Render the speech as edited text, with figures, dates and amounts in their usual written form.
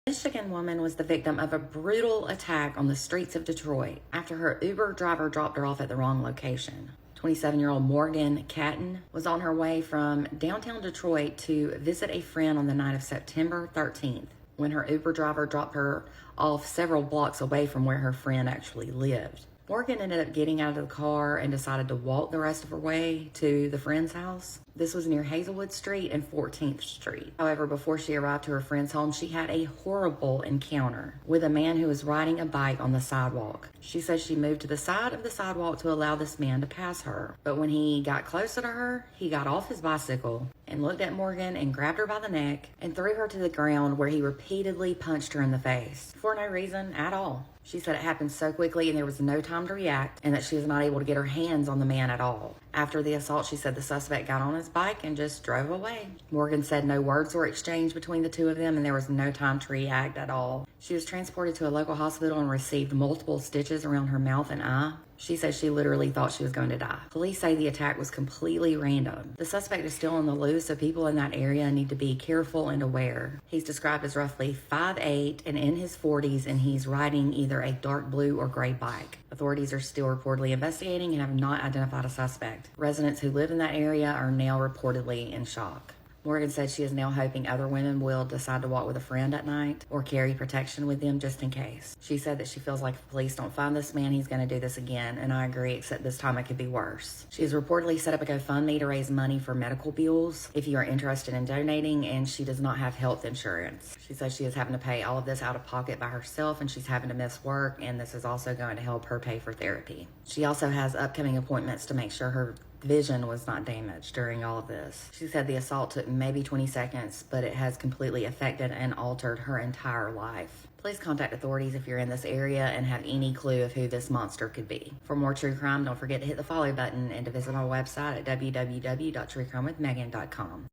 A Michigan woman was the victim of a brutal attack on the streets of Detroit after her Uber driver dropped her off at the wrong location. 27-year-old Morgan Catton was on her way from downtown Detroit to visit a friend on the night of September 13th when her Uber driver dropped her off several blocks away from where her friend actually lived. Morgan ended up getting out of the car and decided to walk the rest of her way to the friend's house. This was near Hazelwood Street and 14th Street. However, before she arrived to her friend's home, she had a horrible encounter with a man who was riding a bike on the sidewalk. She said she moved to the side of the sidewalk to allow this man to pass her. But when he got closer to her, he got off his bicycle and looked at Morgan and grabbed her by the neck and threw her to the ground, where he repeatedly punched her in the face for no reason at all. She said it happened so quickly and there was no time to react, and that she was not able to get her hands on the man at all. After the assault, she said the suspect got on his bike and just drove away. Morgan said no words were exchanged between the two of them and there was no time to react at all. She was transported to a local hospital and received multiple stitches around her mouth and eye. She said she literally thought she was going to die. Police say the attack was completely random. The suspect is still on the loose, so people in that area need to be careful and aware. He's described as roughly 5'8" and in his 40s, and he's riding either a dark blue or gray bike. Authorities are still reportedly investigating and have not identified a suspect. Residents who live in that area are now reportedly in shock. Morgan said she is now hoping other women will decide to walk with a friend at night or carry protection with them just in case. She said that she feels like if police don't find this man, he's going to do this again, and I agree, except this time it could be worse. She has reportedly set up a GoFundMe to raise money for medical bills if you are interested in donating, and she does not have health insurance. She says she is having to pay all of this out of pocket by herself, and she's having to miss work, and this is also going to help her pay for therapy. She also has upcoming appointments to make sure her vision was not damaged during all of this. She said the assault took maybe 20 seconds, but it has completely affected and altered her entire life. Please contact authorities if you're in this area and have any clue of who this monster could be. For more true crime, don't forget to hit the follow button and to visit my website at www.truecrimewithmegan.com.